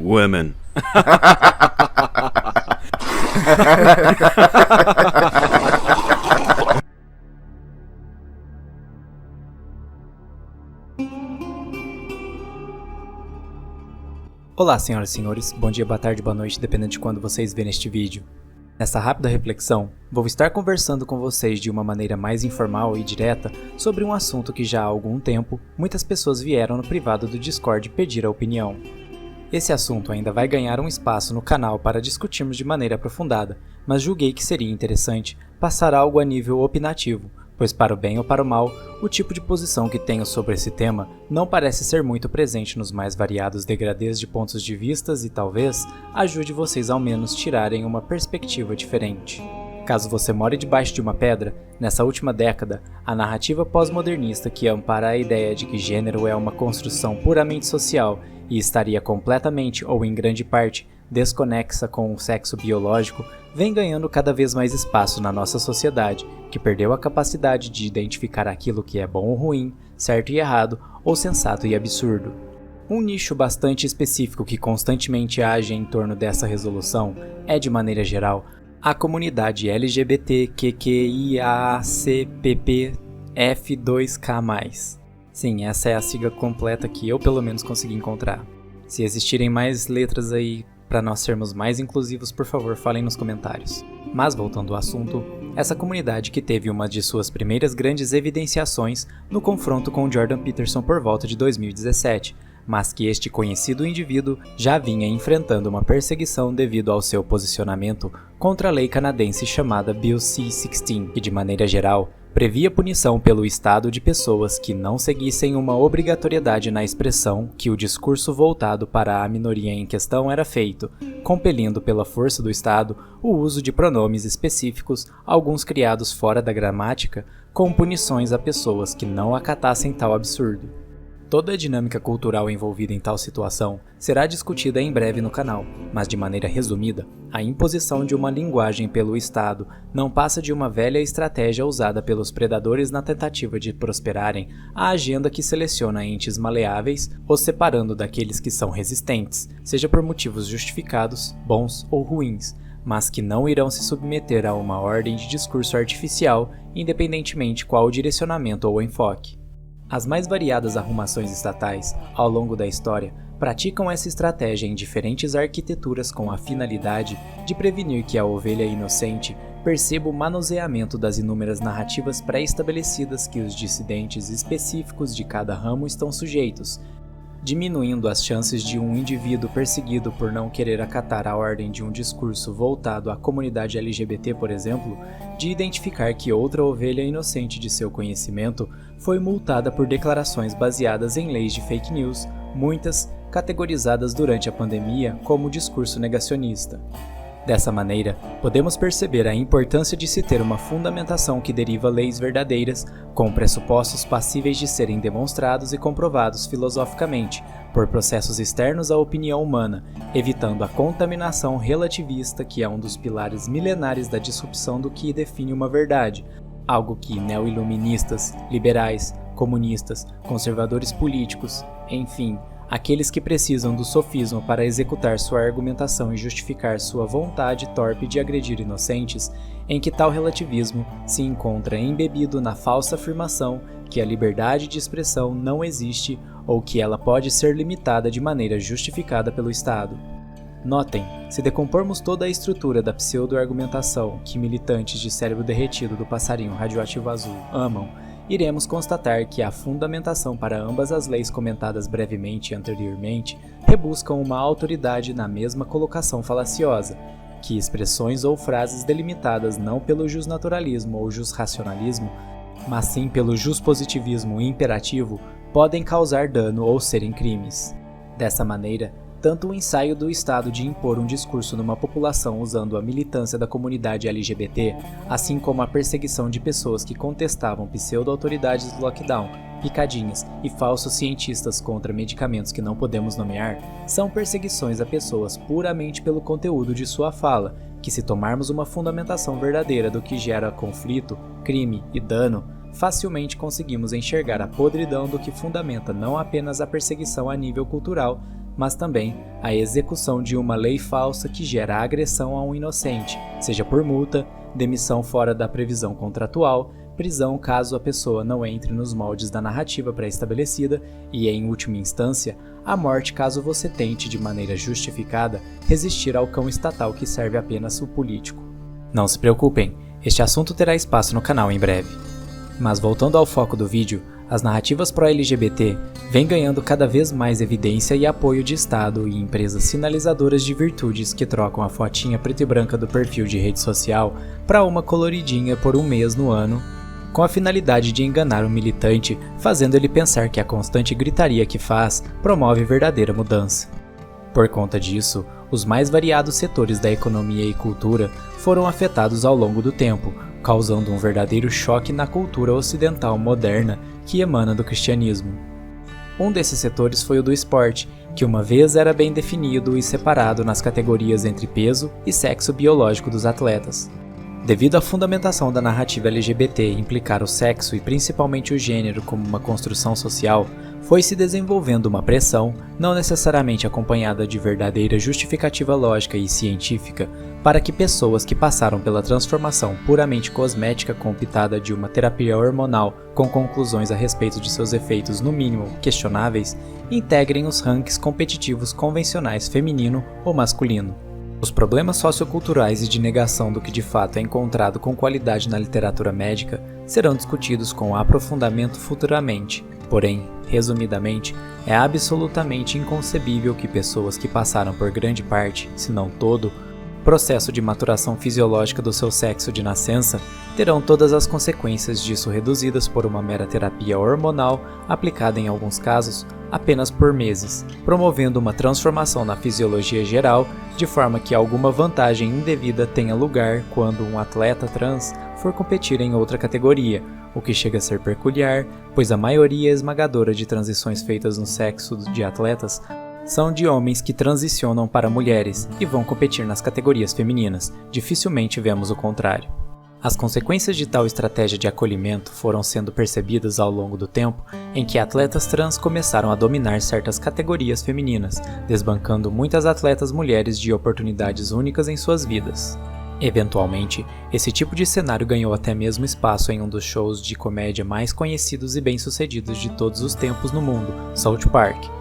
women. Olá, senhoras e senhores, bom dia, boa tarde, boa noite, dependendo de quando vocês verem este vídeo. Nessa rápida reflexão, vou estar conversando com vocês de uma maneira mais informal e direta sobre um assunto que já há algum tempo muitas pessoas vieram no privado do Discord pedir a opinião. Esse assunto ainda vai ganhar um espaço no canal para discutirmos de maneira aprofundada, mas julguei que seria interessante passar algo a nível opinativo, pois para o bem ou para o mal, o tipo de posição que tenho sobre esse tema não parece ser muito presente nos mais variados degradês de pontos de vistas e talvez ajude vocês ao menos tirarem uma perspectiva diferente. Caso você more debaixo de uma pedra, nessa última década, a narrativa pós-modernista que ampara a ideia de que gênero é uma construção puramente social e estaria completamente ou em grande parte desconexa com o sexo biológico, vem ganhando cada vez mais espaço na nossa sociedade, que perdeu a capacidade de identificar aquilo que é bom ou ruim, certo e errado, ou sensato e absurdo. Um nicho bastante específico que constantemente age em torno dessa resolução é, de maneira geral, a comunidade LGBTQIACPPF2K+. Sim, essa é a sigla completa que eu pelo menos consegui encontrar. Se existirem mais letras aí para nós sermos mais inclusivos, por favor, falem nos comentários. Mas voltando ao assunto, essa comunidade que teve uma de suas primeiras grandes evidenciações no confronto com Jordan Peterson por volta de 2017, mas que este conhecido indivíduo já vinha enfrentando uma perseguição devido ao seu posicionamento contra a lei canadense chamada Bill C-16, que de maneira geral previa punição pelo Estado de pessoas que não seguissem uma obrigatoriedade na expressão que o discurso voltado para a minoria em questão era feito, compelindo pela força do Estado o uso de pronomes específicos, alguns criados fora da gramática, com punições a pessoas que não acatassem tal absurdo. Toda a dinâmica cultural envolvida em tal situação será discutida em breve no canal, mas de maneira resumida, a imposição de uma linguagem pelo Estado não passa de uma velha estratégia usada pelos predadores na tentativa de prosperarem a agenda que seleciona entes maleáveis, os separando daqueles que são resistentes, seja por motivos justificados, bons ou ruins, mas que não irão se submeter a uma ordem de discurso artificial, independentemente qual o direcionamento ou enfoque. As mais variadas arrumações estatais, ao longo da história, praticam essa estratégia em diferentes arquiteturas com a finalidade de prevenir que a ovelha inocente perceba o manuseamento das inúmeras narrativas pré-estabelecidas que os dissidentes específicos de cada ramo estão sujeitos, diminuindo as chances de um indivíduo perseguido por não querer acatar a ordem de um discurso voltado à comunidade LGBT, por exemplo, de identificar que outra ovelha inocente de seu conhecimento foi multada por declarações baseadas em leis de fake news, muitas categorizadas durante a pandemia como discurso negacionista. Dessa maneira, podemos perceber a importância de se ter uma fundamentação que deriva leis verdadeiras, com pressupostos passíveis de serem demonstrados e comprovados filosoficamente, por processos externos à opinião humana, evitando a contaminação relativista que é um dos pilares milenares da disrupção do que define uma verdade, algo que neo-iluministas, liberais, comunistas, conservadores políticos, enfim, aqueles que precisam do sofismo para executar sua argumentação e justificar sua vontade torpe de agredir inocentes, em que tal relativismo se encontra embebido na falsa afirmação que a liberdade de expressão não existe ou que ela pode ser limitada de maneira justificada pelo Estado. Notem, se decompormos toda a estrutura da pseudo-argumentação que militantes de cérebro derretido do passarinho radioativo azul amam, iremos constatar que a fundamentação para ambas as leis comentadas brevemente anteriormente rebuscam uma autoridade na mesma colocação falaciosa, que expressões ou frases delimitadas não pelo jusnaturalismo ou jusracionalismo, mas sim pelo juspositivismo imperativo, podem causar dano ou serem crimes. Dessa maneira, tanto o ensaio do Estado de impor um discurso numa população usando a militância da comunidade LGBT, assim como a perseguição de pessoas que contestavam pseudo-autoridades do lockdown, picadinhas e falsos cientistas contra medicamentos que não podemos nomear, são perseguições a pessoas puramente pelo conteúdo de sua fala, que se tomarmos uma fundamentação verdadeira do que gera conflito, crime e dano, facilmente conseguimos enxergar a podridão do que fundamenta não apenas a perseguição a nível cultural, mas também a execução de uma lei falsa que gera agressão a um inocente, seja por multa, demissão fora da previsão contratual, prisão caso a pessoa não entre nos moldes da narrativa pré-estabelecida e, em última instância, a morte caso você tente, de maneira justificada, resistir ao cão estatal que serve apenas o político. Não se preocupem, este assunto terá espaço no canal em breve. Mas voltando ao foco do vídeo, as narrativas pró-LGBT vêm ganhando cada vez mais evidência e apoio de Estado e empresas sinalizadoras de virtudes que trocam a fotinha preta e branca do perfil de rede social para uma coloridinha por um mês no ano, com a finalidade de enganar o militante, fazendo ele pensar que a constante gritaria que faz promove verdadeira mudança. Por conta disso, os mais variados setores da economia e cultura foram afetados ao longo do tempo, causando um verdadeiro choque na cultura ocidental moderna que emana do cristianismo. Um desses setores foi o do esporte, que uma vez era bem definido e separado nas categorias entre peso e sexo biológico dos atletas. Devido à fundamentação da narrativa LGBT implicar o sexo e principalmente o gênero como uma construção social, foi se desenvolvendo uma pressão, não necessariamente acompanhada de verdadeira justificativa lógica e científica, para que pessoas que passaram pela transformação puramente cosmética compitada de uma terapia hormonal com conclusões a respeito de seus efeitos no mínimo questionáveis, integrem os rankings competitivos convencionais feminino ou masculino. Os problemas socioculturais e de negação do que de fato é encontrado com qualidade na literatura médica serão discutidos com aprofundamento futuramente. Porém, resumidamente, é absolutamente inconcebível que pessoas que passaram por grande parte, se não todo, processo de maturação fisiológica do seu sexo de nascença, terão todas as consequências disso reduzidas por uma mera terapia hormonal aplicada em alguns casos apenas por meses, promovendo uma transformação na fisiologia geral, de forma que alguma vantagem indevida tenha lugar quando um atleta trans for competir em outra categoria, o que chega a ser peculiar, pois a maioria esmagadora de transições feitas no sexo de atletas são de homens que transicionam para mulheres e vão competir nas categorias femininas. Dificilmente vemos o contrário. As consequências de tal estratégia de acolhimento foram sendo percebidas ao longo do tempo em que atletas trans começaram a dominar certas categorias femininas, desbancando muitas atletas mulheres de oportunidades únicas em suas vidas. Eventualmente, esse tipo de cenário ganhou até mesmo espaço em um dos shows de comédia mais conhecidos e bem-sucedidos de todos os tempos no mundo, South Park,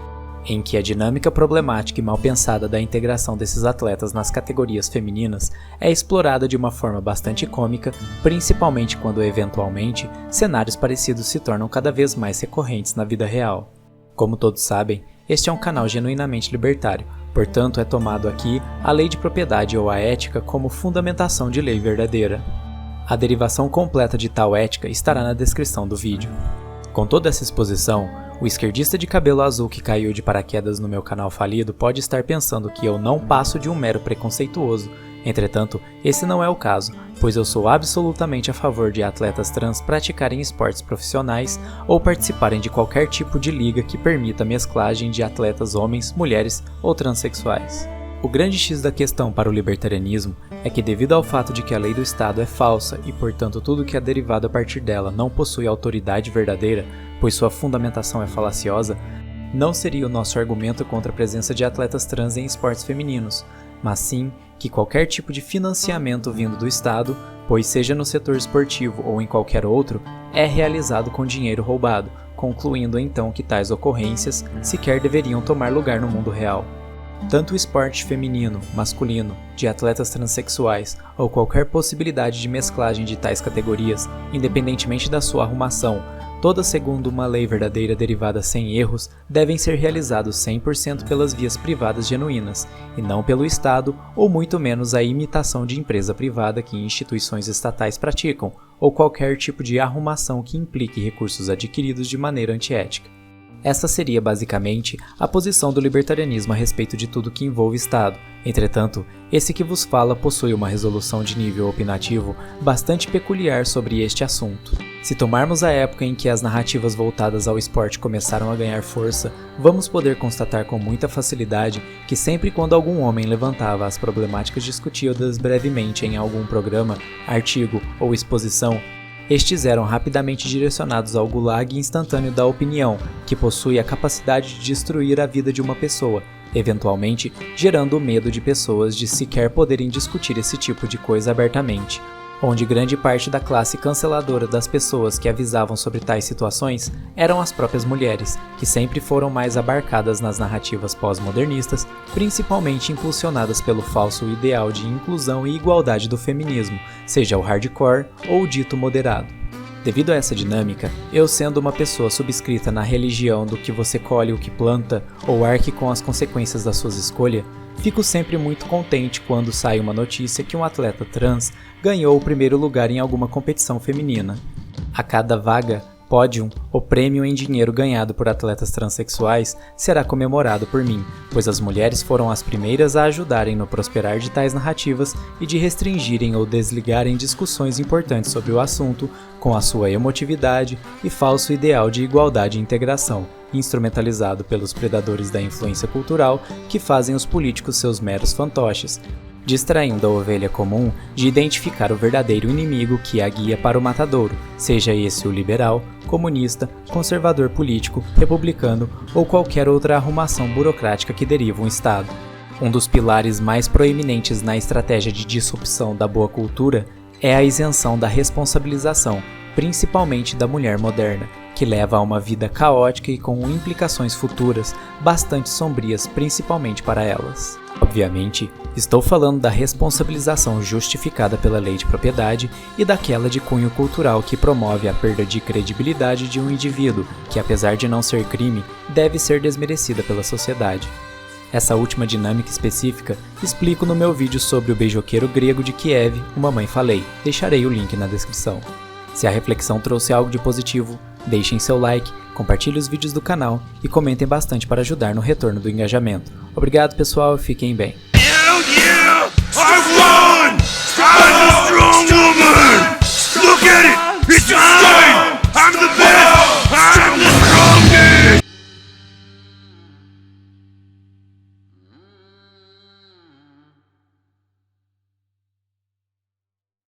em que a dinâmica problemática e mal pensada da integração desses atletas nas categorias femininas é explorada de uma forma bastante cômica, principalmente quando, eventualmente, cenários parecidos se tornam cada vez mais recorrentes na vida real. Como todos sabem, este é um canal genuinamente libertário, portanto é tomado aqui a lei de propriedade ou a ética como fundamentação de lei verdadeira. A derivação completa de tal ética estará na descrição do vídeo. Com toda essa exposição, o esquerdista de cabelo azul que caiu de paraquedas no meu canal falido pode estar pensando que eu não passo de um mero preconceituoso. Entretanto, esse não é o caso, pois eu sou absolutamente a favor de atletas trans praticarem esportes profissionais ou participarem de qualquer tipo de liga que permita a mesclagem de atletas homens, mulheres ou transexuais. O grande X da questão para o libertarianismo é que, devido ao fato de que a lei do Estado é falsa e, portanto, tudo que é derivado a partir dela não possui autoridade verdadeira, pois sua fundamentação é falaciosa, não seria o nosso argumento contra a presença de atletas trans em esportes femininos, mas sim que qualquer tipo de financiamento vindo do Estado, pois seja no setor esportivo ou em qualquer outro, é realizado com dinheiro roubado, concluindo então que tais ocorrências sequer deveriam tomar lugar no mundo real. Tanto o esporte feminino, masculino, de atletas transexuais ou qualquer possibilidade de mesclagem de tais categorias, independentemente da sua arrumação, todas segundo uma lei verdadeira derivada sem erros, devem ser realizados 100% pelas vias privadas genuínas, e não pelo Estado ou muito menos a imitação de empresa privada que instituições estatais praticam, ou qualquer tipo de arrumação que implique recursos adquiridos de maneira antiética. Essa seria basicamente a posição do libertarianismo a respeito de tudo que envolve Estado. Entretanto, esse que vos fala possui uma resolução de nível opinativo bastante peculiar sobre este assunto. Se tomarmos a época em que as narrativas voltadas ao esporte começaram a ganhar força, vamos poder constatar com muita facilidade que sempre quando algum homem levantava as problemáticas discutidas brevemente em algum programa, artigo ou exposição, estes eram rapidamente direcionados ao gulag instantâneo da opinião, que possui a capacidade de destruir a vida de uma pessoa, eventualmente gerando o medo de pessoas de sequer poderem discutir esse tipo de coisa abertamente, onde grande parte da classe canceladora das pessoas que avisavam sobre tais situações eram as próprias mulheres, que sempre foram mais abarcadas nas narrativas pós-modernistas, principalmente impulsionadas pelo falso ideal de inclusão e igualdade do feminismo, seja o hardcore ou o dito moderado. Devido a essa dinâmica, eu sendo uma pessoa subscrita na religião do que você colhe o que planta ou arque com as consequências das suas escolhas, fico sempre muito contente quando sai uma notícia que um atleta trans ganhou o primeiro lugar em alguma competição feminina. A cada vaga, pódium ou prêmio em dinheiro ganhado por atletas transexuais será comemorado por mim, pois as mulheres foram as primeiras a ajudarem no prosperar de tais narrativas e de restringirem ou desligarem discussões importantes sobre o assunto com a sua emotividade e falso ideal de igualdade e integração, instrumentalizado pelos predadores da influência cultural que fazem os políticos seus meros fantoches, distraindo a ovelha comum de identificar o verdadeiro inimigo que a guia para o matadouro, seja esse o liberal, comunista, conservador político, republicano ou qualquer outra arrumação burocrática que deriva um Estado. Um dos pilares mais proeminentes na estratégia de disrupção da boa cultura é a isenção da responsabilização, principalmente da mulher moderna, que leva a uma vida caótica e com implicações futuras bastante sombrias, principalmente para elas. Obviamente, estou falando da responsabilização justificada pela lei de propriedade e daquela de cunho cultural que promove a perda de credibilidade de um indivíduo que, apesar de não ser crime, deve ser desmerecida pela sociedade. Essa última dinâmica específica explico no meu vídeo sobre o beijoqueiro grego de Kiev, o Mamãe Falei. Deixarei o link na descrição. Se a reflexão trouxe algo de positivo, deixem seu like, compartilhem os vídeos do canal e comentem bastante para ajudar no retorno do engajamento. Obrigado pessoal e fiquem bem. Yeah! I won! I'm a strong woman! Look at it! It's time!